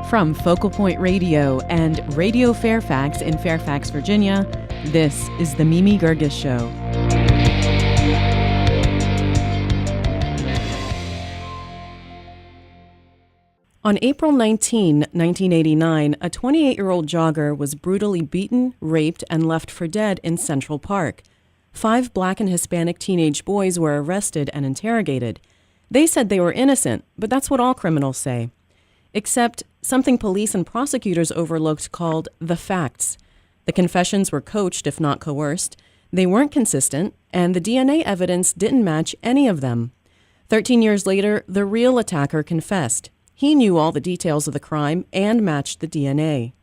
From Focal Point Radio and Radio Fairfax in Fairfax, Virginia, this is The Mimi Geerges Show. On April 19, 1989, a 28-year-old jogger was brutally beaten, raped, and left for dead in Central Park. 5 Black and Hispanic teenage boys were arrested and interrogated. They said they were innocent, but that's what all criminals say. Except something police and prosecutors overlooked called the facts. The confessions were coached, if not coerced. They weren't consistent, and the DNA evidence didn't match any of them. 13 years later, the real attacker confessed. He knew all the details of the crime and matched the DNA.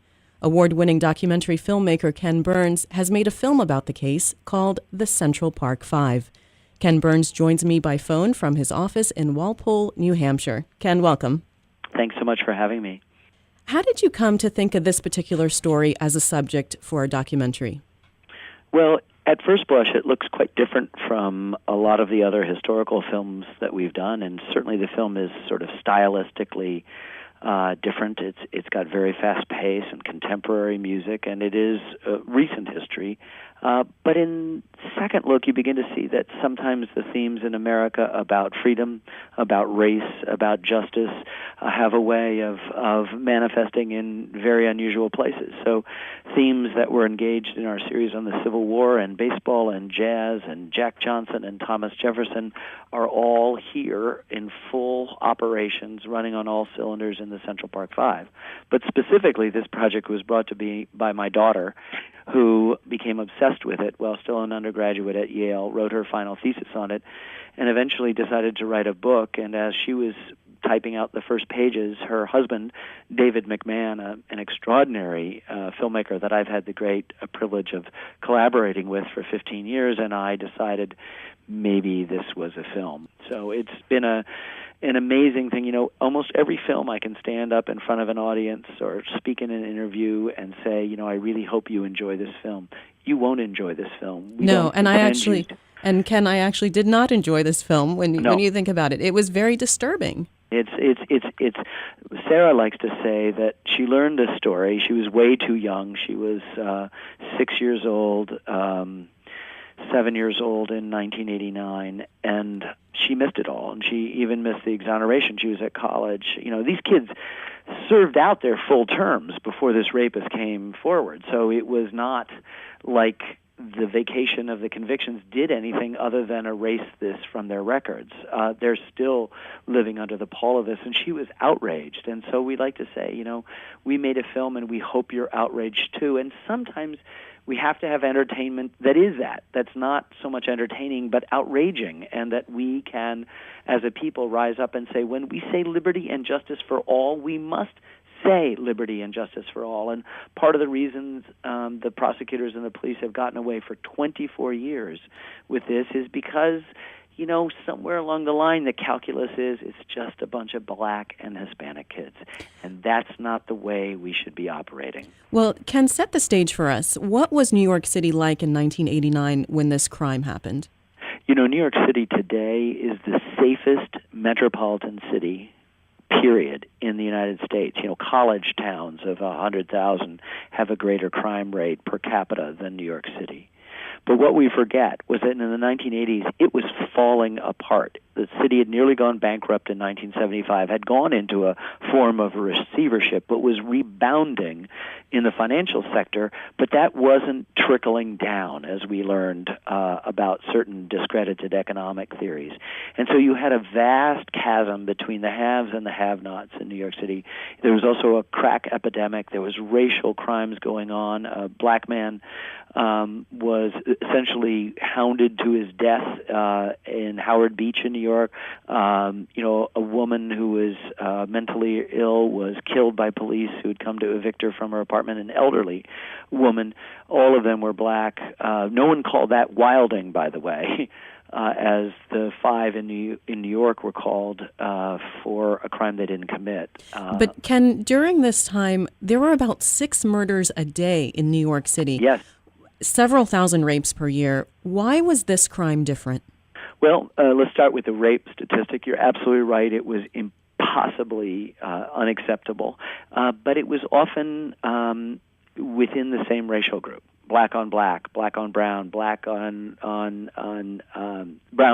Award-winning documentary filmmaker Ken Burns has made a film about the case called The Central Park Five. Ken Burns joins me by phone from his office in Walpole, New Hampshire. Ken, welcome. Thanks so much for having me. How did you come to think of this particular story as a subject for a documentary? Well, at first blush, it looks quite different from a lot of the other historical films that we've done, and certainly the film is sort of stylistically different. It's got very fast pace and contemporary music, and it is recent history. But in second look, you begin to see that sometimes the themes in America about freedom, about race, about justice have a way of manifesting in very unusual places. So themes that were engaged in our series on the Civil War and baseball and jazz and Jack Johnson and Thomas Jefferson are all here in full operations, running on all cylinders in the Central Park Five. But specifically, this project was brought to me by my daughter, who became obsessed with it while still an undergraduate at Yale, wrote her final thesis on it, and eventually decided to write a book. And as she was typing out the first pages, her husband, David McMahon, an extraordinary filmmaker that I've had the great privilege of collaborating with for 15 years, and I decided maybe this was a film. So it's been an amazing thing. You know, almost every film I can stand up in front of an audience or speak in an interview and say, you know, I really hope you enjoy this film. You won't enjoy this film. And Ken, I actually did not enjoy this film when you think about it. It was very disturbing. It's Sarah likes to say that she learned this story. She was way too young. She was 6 years old, 7 years old in 1989, and she missed it all, and she even missed the exoneration. She was at college. You know, these kids served out their full terms before this rapist came forward, so it was not like the vacation of the convictions did anything other than erase this from their records. They're still living under the pall of this, and she was outraged. And so we like to say, you know, we made a film and we hope you're outraged too. And sometimes we have to have entertainment that's not so much entertaining but outraging, and that we can, as a people, rise up and say, when we say liberty and justice for all, we must say liberty and justice for all. And part of the reasons the prosecutors and the police have gotten away for 24 years with this is because, you know, somewhere along the line, the calculus is it's just a bunch of Black and Hispanic kids. And that's not the way we should be operating. Well, Ken, set the stage for us. What was New York City like in 1989 when this crime happened? You know, New York City today is the safest metropolitan city, period, in the United States. You know, college towns of 100,000 have a greater crime rate per capita than New York City. But what we forget was that in the 1980s, it was falling apart. The city had nearly gone bankrupt in 1975, had gone into a form of receivership, but was rebounding in the financial sector, but that wasn't trickling down, as we learned about certain discredited economic theories. And so you had a vast chasm between the haves and the have-nots in New York City. There was also a crack epidemic. There was racial crimes going on. A Black man was essentially hounded to his death in Howard Beach in New York. You know, a woman who was mentally ill was killed by police who had come to evict her from her apartment, an elderly woman. All of them were Black. No one called that wilding, by the way, as the 5 in New York were called for a crime they didn't commit. But Ken, during this time, there were about 6 murders a day in New York City. Yes. Several thousand rapes per year. Why was this crime different? Well, let's start with the rape statistic. You're absolutely right. It was possibly unacceptable, but it was often within the same racial group. Black on black, black on brown, black on brown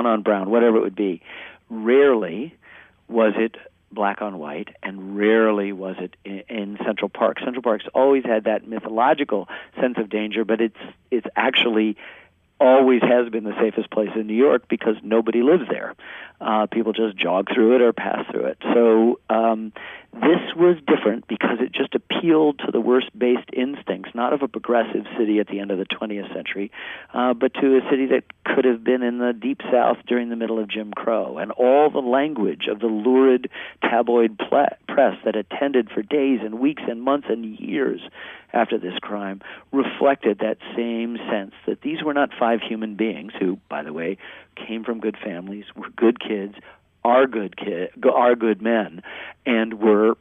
on brown, whatever it would be. Rarely was it black on white, and rarely was it in Central Park. Central Park's always had that mythological sense of danger, but it's actually always has been the safest place in New York because nobody lives there. People just jog through it or pass through it. So this was different because it just appealed to the worst-based instincts, not of a progressive city at the end of the 20th century, but to a city that could have been in the Deep South during the middle of Jim Crow. And all the language of the lurid tabloid press that attended for days and weeks and months and years after this crime reflected that same sense that these were not five human beings who, by the way, came from good families, were good kids, are good men, and were,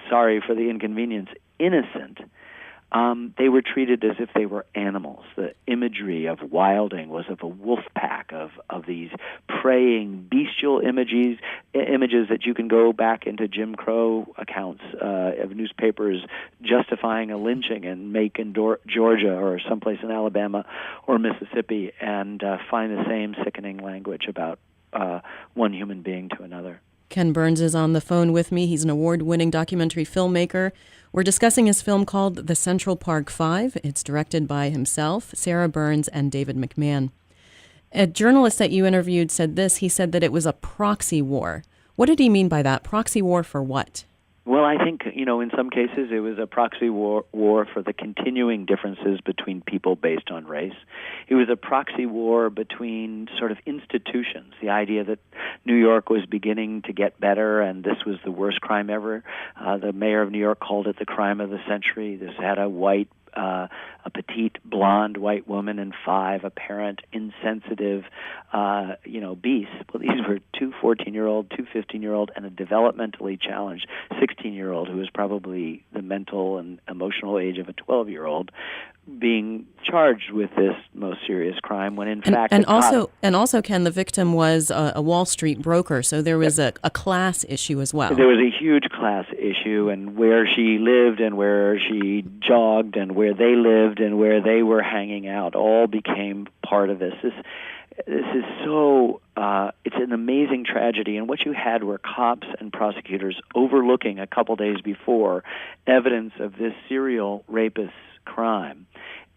sorry for the inconvenience, innocent. They were treated as if they were animals. The imagery of Wilding was of a wolf pack, of these preying, bestial images that you can go back into Jim Crow accounts of newspapers justifying a lynching in Macon, Georgia, or someplace in Alabama or Mississippi, and find the same sickening language about one human being to another. Ken Burns is on the phone with me. He's an award-winning documentary filmmaker. We're discussing his film called The Central Park Five. It's directed by himself, Sarah Burns, and David McMahon. A journalist that you interviewed said this. He said that it was a proxy war. What did he mean by that? Proxy war for what? Well, I think, in some cases it was a proxy war for the continuing differences between people based on race. It was a proxy war between sort of institutions, the idea that New York was beginning to get better and this was the worst crime ever. The mayor of New York called it the crime of the century. This had a petite, blonde white woman and five apparent insensitive, beasts. Well, these were two 14-year-old, two 15-year-old, and a developmentally challenged 16-year-old who was probably the mental and emotional age of a 12-year-old, being charged with this most serious crime when in fact... And also, Ken, the victim was a Wall Street broker, so there was a class issue as well. There was a huge class issue, and where she lived and where she jogged and where they lived and where they were hanging out all became part of this. This is so... it's an amazing tragedy, and what you had were cops and prosecutors overlooking a couple days before evidence of this serial rapist's crime,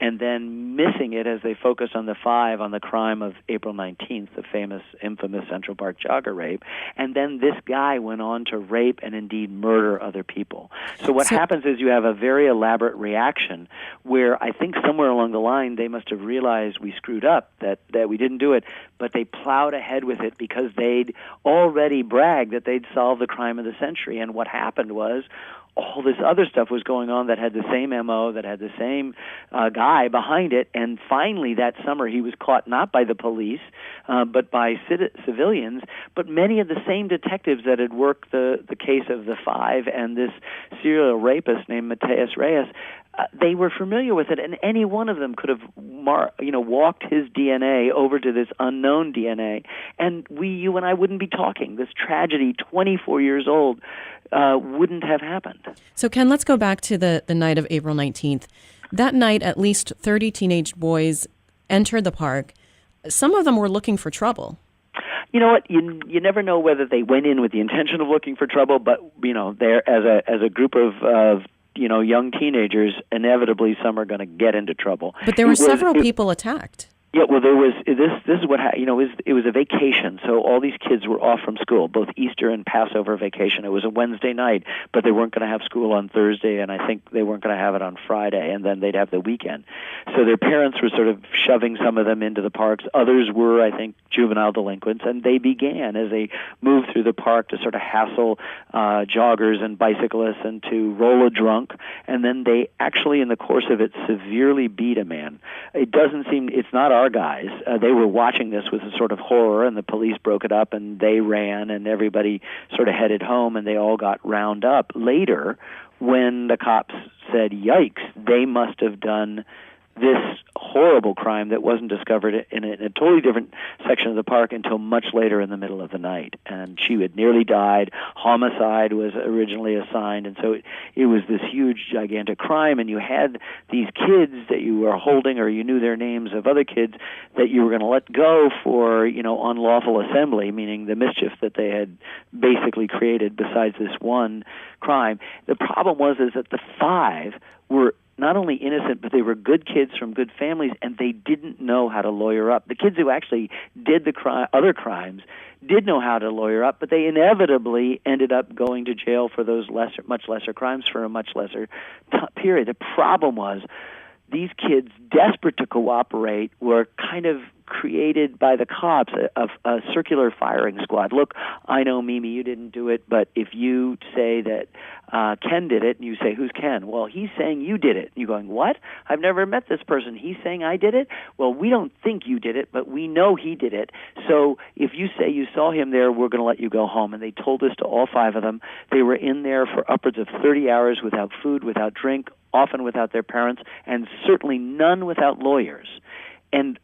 and then missing it as they focused on the five on the crime of April 19th, the infamous Central Park jogger rape, and then this guy went on to rape and indeed murder other people. So what happens is you have a very elaborate reaction where I think somewhere along the line they must have realized we screwed up, that we didn't do it, but they plowed ahead with it because they'd already bragged that they'd solved the crime of the century, and what happened was all this other stuff was going on that had the same MO, that had the same guy behind it, and finally that summer he was caught not by the police, but by civilians, but many of the same detectives that had worked the case of the five and this serial rapist named Mateus Reyes. They were familiar with it, and any one of them could have walked his DNA over to this unknown DNA, and you and I wouldn't be talking. This tragedy, 24 years old, wouldn't have happened. So, Ken, let's go back to the night of April 19th. That night, at least 30 teenage boys entered the park. Some of them were looking for trouble. You know what? You never know whether they went in with the intention of looking for trouble, but they're as a group of young teenagers, inevitably some are going to get into trouble. But there were several people attacked. Yeah, well, there was this is what it was a vacation, so all these kids were off from school, both Easter and Passover vacation. It was a Wednesday night, but they weren't going to have school on Thursday, and I think they weren't going to have it on Friday, and then they'd have the weekend. So their parents were sort of shoving some of them into the parks. Others were, I think, juvenile delinquents, and they began, as they moved through the park, to sort of hassle joggers and bicyclists and to roll a drunk, and then they actually, in the course of it, severely beat a man. It's not our guys. They were watching this with a sort of horror, and the police broke it up, and they ran, and everybody sort of headed home, and they all got round up. Later, when the cops said, yikes, they must have done this horrible crime that wasn't discovered in a totally different section of the park until much later in the middle of the night. And she had nearly died. Homicide was originally assigned, and so it was this huge, gigantic crime, and you had these kids that you were holding, or you knew their names of other kids that you were going to let go for, unlawful assembly, meaning the mischief that they had basically created besides this one crime. The problem was that the 5 were not only innocent, but they were good kids from good families, and they didn't know how to lawyer up. The kids who actually did the other crimes did know how to lawyer up, but they inevitably ended up going to jail for those much lesser crimes for a much lesser period. The problem was these kids, desperate to cooperate, were kind of created by the cops, a circular firing squad. Look, I know, Mimi, you didn't do it, but if you say that Ken did it, and you say, who's Ken? Well, he's saying you did it. You're going, what? I've never met this person. He's saying I did it? Well, we don't think you did it, but we know he did it. So if you say you saw him there, we're going to let you go home. And they told this to all 5 of them. They were in there for upwards of 30 hours without food, without drink, often without their parents, and certainly none without lawyers. And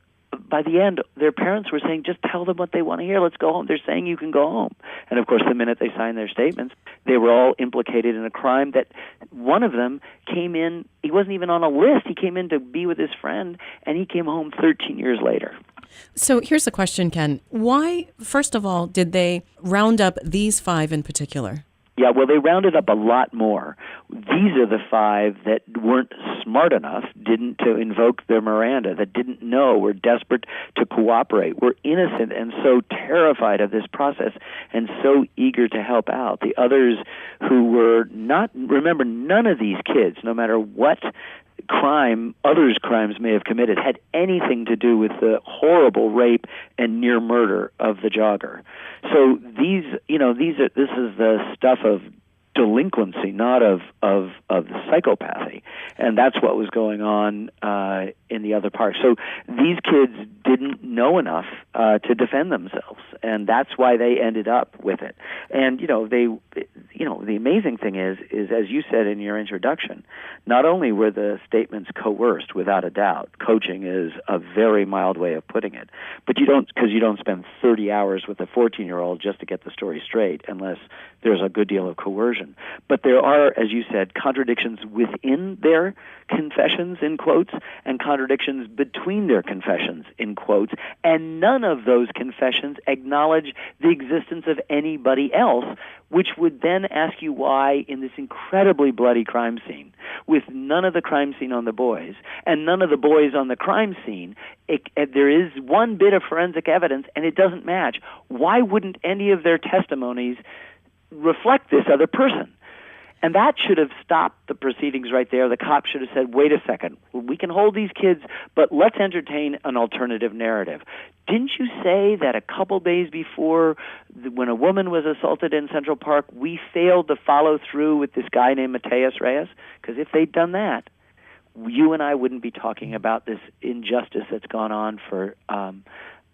by the end, their parents were saying, just tell them what they want to hear. Let's go home. They're saying you can go home. And, of course, the minute they signed their statements, they were all implicated in a crime that one of them came in. He wasn't even on a list. He came in to be with his friend, and he came home 13 years later. So here's the question, Ken. Why, first of all, did they round up these 5 in particular? Yeah, well, they rounded up a lot more. These are the 5 that weren't smart enough, didn't to invoke their Miranda, that didn't know, were desperate to cooperate, were innocent and so terrified of this process and so eager to help out. The others who were not, remember, none of these kids, no matter what others' crimes may have committed, had anything to do with the horrible rape and near murder of the jogger. So this is the stuff of delinquency, not of psychopathy, and that's what was going on in the other park. So these kids didn't know enough to defend themselves, and that's why they ended up with it. And the amazing thing is as you said in your introduction, not only were the statements coerced without a doubt. Coaching is a very mild way of putting it, but you don't spend 30 hours with a 14-year-old just to get the story straight, unless there's a good deal of coercion. But there are, as you said, contradictions within their confessions, in quotes, and contradictions between their confessions, in quotes, and none of those confessions acknowledge the existence of anybody else, which would then ask you why, in this incredibly bloody crime scene, with none of the crime scene on the boys and none of the boys on the crime scene, there is one bit of forensic evidence and it doesn't match. Why wouldn't any of their testimonies reflect this other person? And that should have stopped the proceedings right there. The cops should have said, wait a second, we can hold these kids, but let's entertain an alternative narrative. Didn't you say that a couple days before, when a woman was assaulted in Central Park, we failed to follow through with this guy named Mateus Reyes? Because if they'd done that, you and I wouldn't be talking about this injustice that's gone on for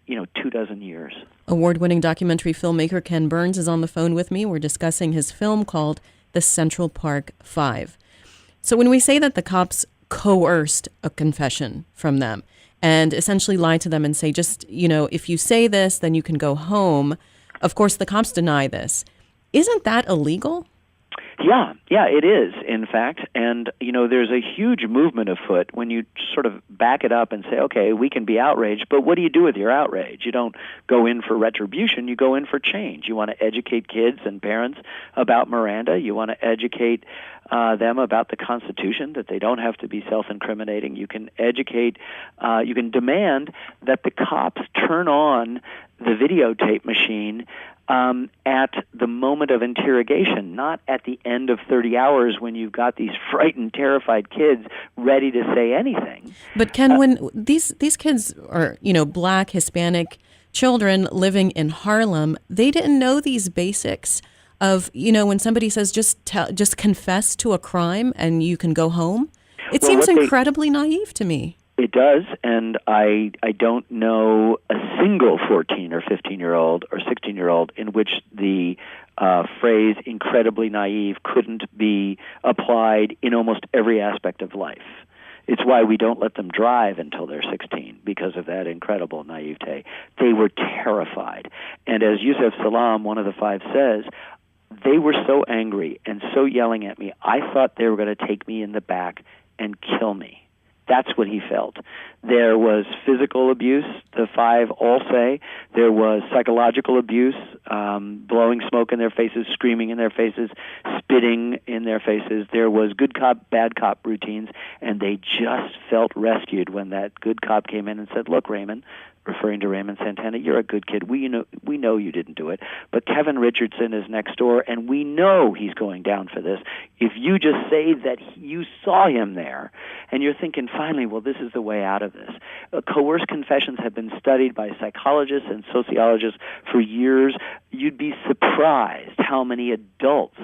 24 years. Award-winning documentary filmmaker Ken Burns is on the phone with me. We're discussing his film called The Central Park 5. So when we say that the cops coerced a confession from them and essentially lied to them and say, just, if you say this, then you can go home. Of course, the cops deny this. Isn't that illegal? Yeah, it is, in fact. And, there's a huge movement afoot when you sort of back it up and say, okay, we can be outraged, but what do you do with your outrage? You don't go in for retribution, you go in for change. You want to educate kids and parents about Miranda. You want to educate them about the Constitution, that they don't have to be self-incriminating. You can educate, you can demand that the cops turn on the videotape machine at the moment of interrogation, not at the end of 30 hours when you've got these frightened, terrified kids ready to say anything. But Ken, when these kids are, Black, Hispanic children living in Harlem, they didn't know these basics of, when somebody says just confess to a crime and you can go home. It seems incredibly naive to me. It does, and I don't know a single 14 or 15-year-old or 16-year-old in which the phrase incredibly naive couldn't be applied in almost every aspect of life. It's why we don't let them drive until they're 16, because of that incredible naivete. They were terrified. And as Yusef Salaam, one of the five, says, they were so angry and so yelling at me, I thought they were going to take me in the back and kill me. That's what he felt. There was physical abuse, the five all say. There was psychological abuse, blowing smoke in their faces, screaming in their faces, spitting in their faces. There was good cop, bad cop routines, and they just felt rescued when that good cop came in and said, look, Raymond, referring to Raymond Santana, you're a good kid. We know you didn't do it. But Kevin Richardson is next door, and we know he's going down for this. If you just say that you saw him there, and you're thinking, finally, well, this is the way out of this. Coerced confessions have been studied by psychologists and sociologists for years. You'd be surprised how many adults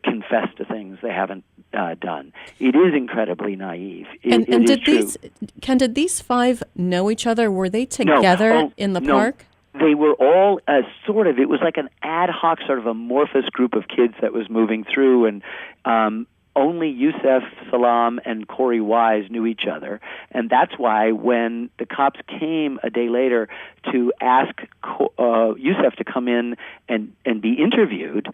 confess to things they haven't done. It is incredibly naive. And did these five know each other? Were they together in the park? They were all it was like an ad hoc sort of amorphous group of kids that was moving through, and only Yusef Salaam and Korey Wise knew each other. And that's why when the cops came a day later to ask Yusef to come in and be interviewed,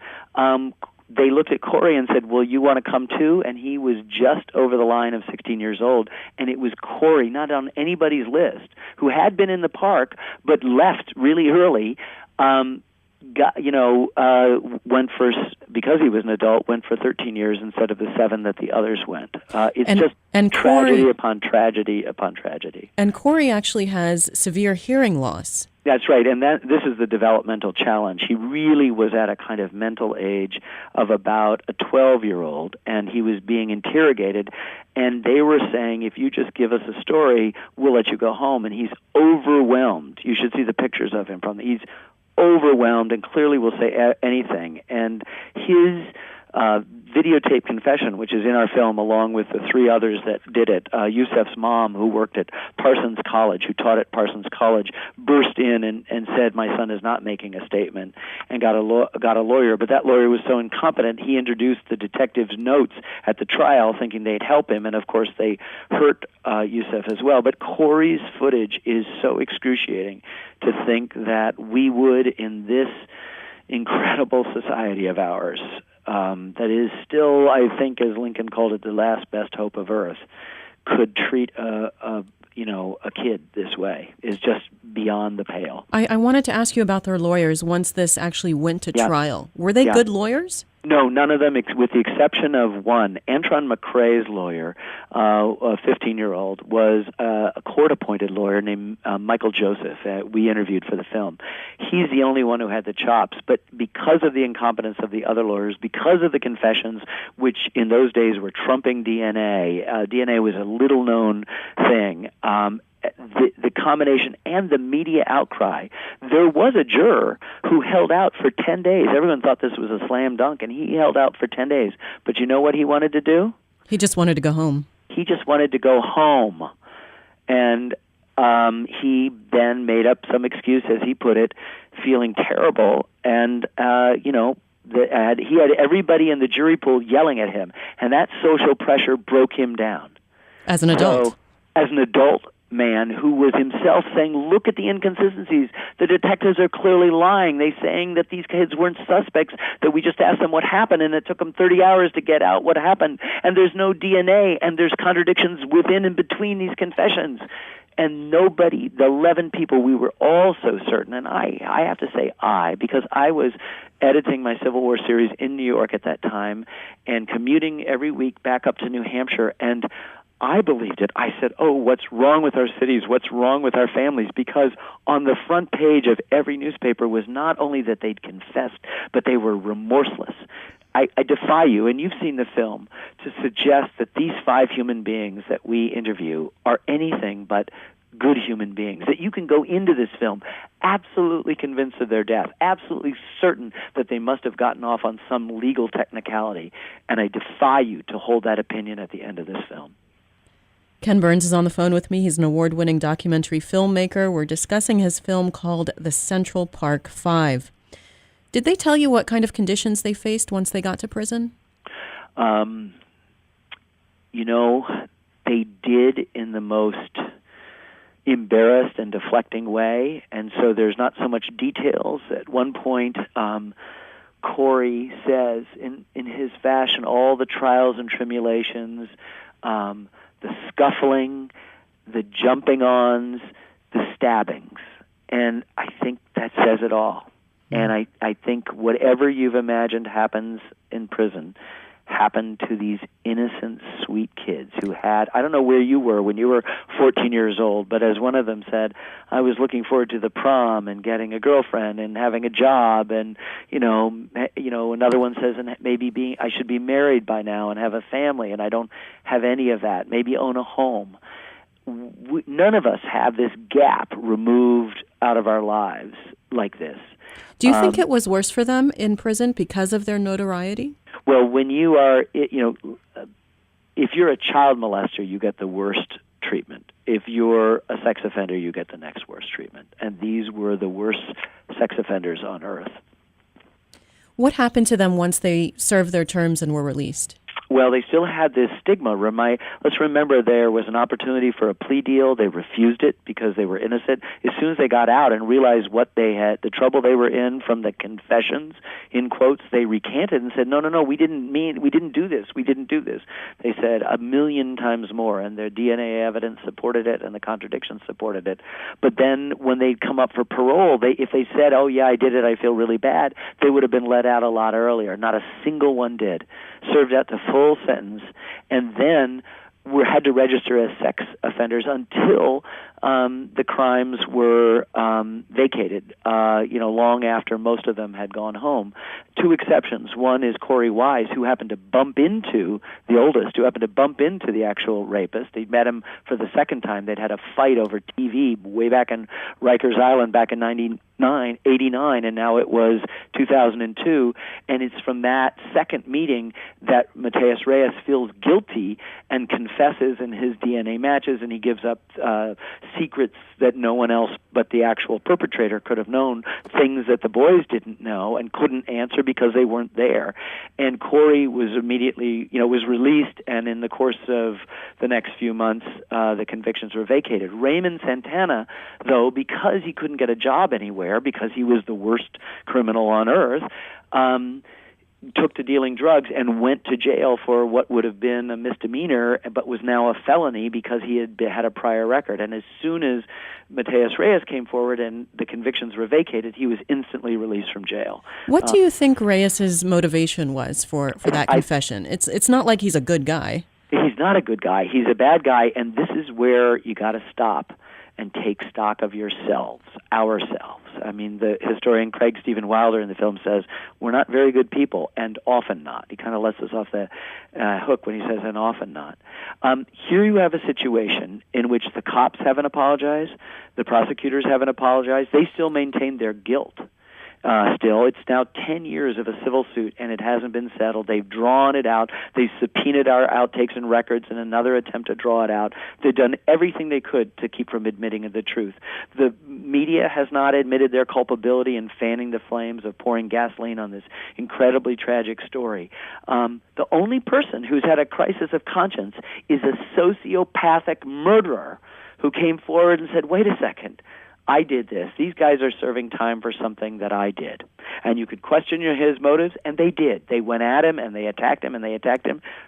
they looked at Korey and said, well, you want to come too? And he was just over the line of 16 years old. And it was Korey, not on anybody's list, who had been in the park but left really early, went for, because he was an adult, went for 13 years instead of the 7 that the others went. It's tragedy upon tragedy upon tragedy. And Korey actually has severe hearing loss. That's right, and this is the developmental challenge. He really was at a kind of mental age of about a 12-year-old, and he was being interrogated, and they were saying, if you just give us a story, we'll let you go home. And he's overwhelmed. You should see the pictures of him he's overwhelmed and clearly will say anything. And his videotape confession, which is in our film along with the 3 others that did it, Yusef's mom, who worked at Parsons College, who taught at Parsons College, burst in and said, my son is not making a statement, and got a lawyer. But that lawyer was so incompetent, he introduced the detective's notes at the trial thinking they'd help him, and of course they hurt Yusef as well. But Korey's footage is so excruciating to think that we would, in this incredible society of ours, that is still, I think, as Lincoln called it, the last best hope of Earth, could treat a kid this way, is just beyond the pale. I wanted to ask you about their lawyers once this actually went to trial. Were they good lawyers? No, none of them, with the exception of one. Antron McCray's lawyer, a 15-year-old, was a court-appointed lawyer named Michael Joseph. We interviewed for the film. He's the only one who had the chops, but because of the incompetence of the other lawyers, because of the confessions, which in those days were trumping DNA, DNA was a little-known thing, the combination and the media outcry, there was a juror who held out for 10 days. Everyone thought this was a slam dunk, and he held out for 10 days. But you know what he wanted to do? He just wanted to go home. He just wanted to go home. And he then made up some excuse, as he put it, feeling terrible. And, he had everybody in the jury pool yelling at him. And that social pressure broke him down. As an adult? So, as an adult man who was himself saying, look at the inconsistencies. The detectives are clearly lying. They're saying that these kids weren't suspects, that we just asked them what happened, and it took them 30 hours to get out what happened. And there's no DNA, and there's contradictions within and between these confessions. And nobody, the 11 people, we were all so certain, and I have to say because I was editing my Civil War series in New York at that time and commuting every week back up to New Hampshire, and I believed it. I said, what's wrong with our cities? What's wrong with our families? Because on the front page of every newspaper was not only that they'd confessed, but they were remorseless. I defy you, and you've seen the film, to suggest that these 5 human beings that we interview are anything but good human beings, that you can go into this film absolutely convinced of their death, absolutely certain that they must have gotten off on some legal technicality, and I defy you to hold that opinion at the end of this film. Ken Burns is on the phone with me. He's an award-winning documentary filmmaker. We're discussing his film called The Central Park 5. Did they tell you what kind of conditions they faced once they got to prison? they did in the most embarrassed and deflecting way, and so there's not so much details. At one point, Korey says, in his fashion, all the trials and tribulations, the scuffling, the jumping-ons, the stabbings, and I think that says it all. And I think whatever you've imagined happens in prison happened to these innocent, sweet kids who had, I don't know where you were when you were 14 years old, but as one of them said, I was looking forward to the prom and getting a girlfriend and having a job, and another one says, and maybe I should be married by now and have a family, and I don't have any of that. Maybe own a home. None of us have this gap removed out of our lives like this. Do you think it was worse for them in prison because of their notoriety? Well, when you are, if you're a child molester, you get the worst treatment. If you're a sex offender, you get the next worst treatment. And these were the worst sex offenders on earth. What happened to them once they served their terms and were released? Well, they still had this stigma. Let's remember there was an opportunity for a plea deal. They refused it because they were innocent. As soon as they got out and realized what they had, the trouble they were in from the confessions, in quotes, they recanted and said, no, we didn't do this. They said 1,000,000 times more, and their DNA evidence supported it, and the contradictions supported it. But then when they'd come up for parole, if they said, oh, yeah, I did it, I feel really bad, they would have been let out a lot earlier. Not a single one did. Served out the full sentence, and then had to register as sex offenders until the crimes were vacated, long after most of them had gone home. Two exceptions. One is Korey Wise, who happened to bump into the actual rapist. He'd met him for the second time. They'd had a fight over TV way back in Rikers Island back in 89, and now it was 2002. And it's from that second meeting that Mateus Reyes feels guilty and confesses, and his DNA matches, and he gives up secrets that no one else but the actual perpetrator could have known, things that the boys didn't know and couldn't answer because they weren't there. And Korey was immediately, was released, and in the course of the next few months, the convictions were vacated. Raymond Santana, though, because he couldn't get a job anywhere, because he was the worst criminal on earth, took to dealing drugs and went to jail for what would have been a misdemeanor, but was now a felony because he had a prior record. And as soon as Mateus Reyes came forward and the convictions were vacated, he was instantly released from jail. What do you think Reyes's motivation was for that confession? It's not like he's a good guy. He's not a good guy. He's a bad guy, and this is where you got to stop and take stock of yourselves, ourselves. I mean, the historian Craig Stephen Wilder in the film says, we're not very good people, and often not. He kind of lets us off the hook when he says, and often not. Here you have a situation in which the cops haven't apologized, the prosecutors haven't apologized, they still maintain their guilt. It's now 10 years of a civil suit, and it hasn't been settled. They've drawn it out. They've subpoenaed our outtakes and records in another attempt to draw it out. They've done everything they could to keep from admitting the truth. The media has not admitted their culpability in fanning the flames of pouring gasoline on this incredibly tragic story. The only person who's had a crisis of conscience is a sociopathic murderer who came forward and said, wait a second, I did this. These guys are serving time for something that I did. And you could question his motives, and they did. They went at him, and they attacked him,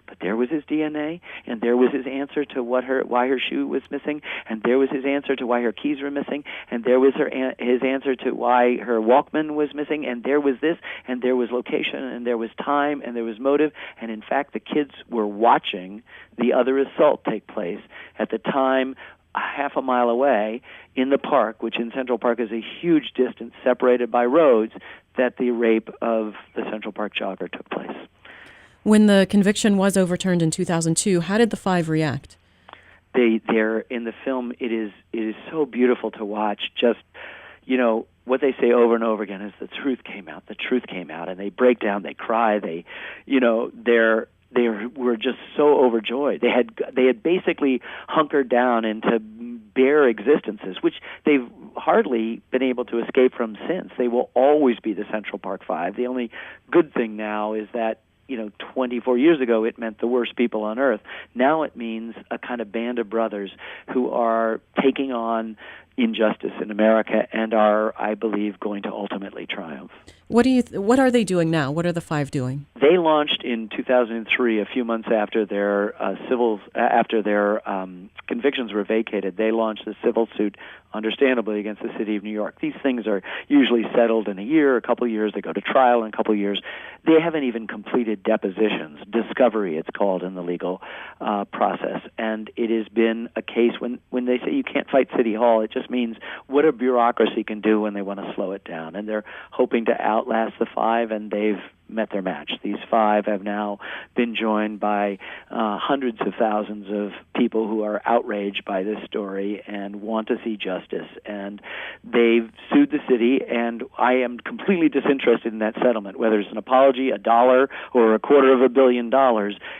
but there was his DNA, and there was his answer to why her shoe was missing, and there was his answer to why her keys were missing, and there was his answer to why her Walkman was missing, and there was this, and there was location, and there was time, and there was motive, and in fact the kids were watching the other assault take place at the time half a mile away in the park, which in Central Park is a huge distance separated by roads, that the rape of the Central Park jogger took place. When the conviction was overturned in 2002, how did the five react? They're in the film. It is so beautiful to watch. Just, what they say over and over again is the truth came out, and they break down, they cry, they were just so overjoyed. They had basically hunkered down into bare existences, which they've hardly been able to escape from since. They will always be the Central Park Five. The only good thing now is that, 24 years ago it meant the worst people on earth. Now it means a kind of band of brothers who are taking on injustice in America and are, I believe, going to ultimately triumph. What are they doing now? What are the five doing? They launched in 2003, a few months after their convictions were vacated. They launched a civil suit, understandably, against the city of New York. These things are usually settled in a year, a couple of years. They go to trial in a couple of years. They haven't even completed depositions, discovery it's called in the legal process. And it has been a case when they say you can't fight City Hall, it just means what a bureaucracy can do when they want to slow it down. And they're hoping to outlast the five, and they've met their match. These five have now been joined by hundreds of thousands of people who are outraged by this story and want to see justice. And they've sued the city, and I am completely disinterested in that settlement. Whether it's an apology, $1, or $250 million,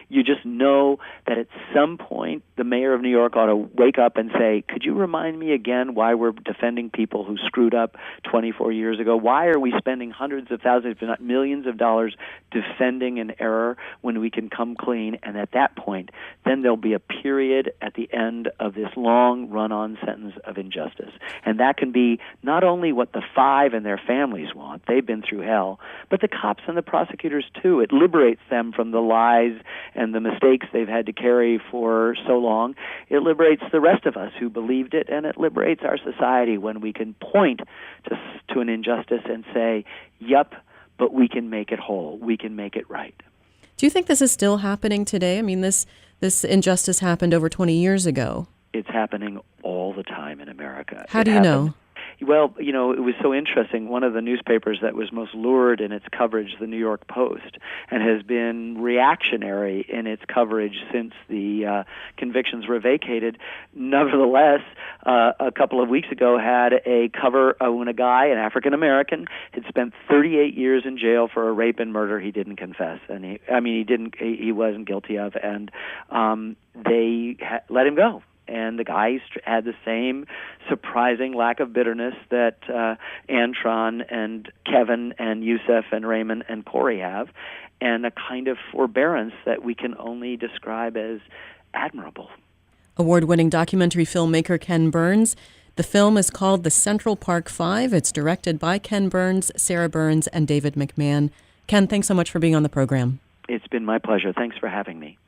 you just know that at some point the mayor of New York ought to wake up and say, could you remind me again why we're defending people who screwed up 24 years ago? Why are we spending hundreds of thousands, if not millions of dollars defending an error when we can come clean? And at that point, then there'll be a period at the end of this long run-on sentence of injustice. And that can be not only what the five and their families want, they've been through hell, but the cops and the prosecutors too. It liberates them from the lies and the mistakes they've had to carry for so long. It liberates the rest of us who believed it, and it liberates our society when we can point to an injustice and say, yup, but we can make it whole. We can make it right. Do you think this is still happening today? I mean, this injustice happened over 20 years ago. It's happening all the time in America. How do you know? Well, it was so interesting. One of the newspapers that was most lurid in its coverage, the New York Post, and has been reactionary in its coverage since the convictions were vacated, nevertheless, a couple of weeks ago had a cover when a guy, an African-American, had spent 38 years in jail for a rape and murder he didn't confess. And he wasn't guilty of, and they let him go. And the guy had the same surprising lack of bitterness that Antron and Kevin and Yusef and Raymond and Korey have, and a kind of forbearance that we can only describe as admirable. Award-winning documentary filmmaker Ken Burns. The film is called The Central Park Five. It's directed by Ken Burns, Sarah Burns, and David McMahon. Ken, thanks so much for being on the program. It's been my pleasure. Thanks for having me.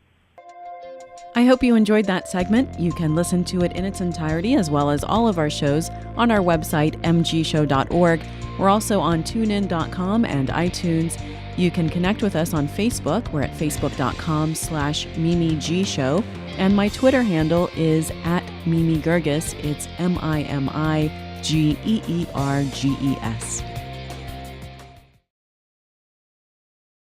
I hope you enjoyed that segment. You can listen to it in its entirety, as well as all of our shows, on our website, mgshow.org. We're also on tunein.com and iTunes. You can connect with us on Facebook. We're at facebook.com/MimiGshow. And my Twitter handle is @MimiGeerges. It's MimiGeerges.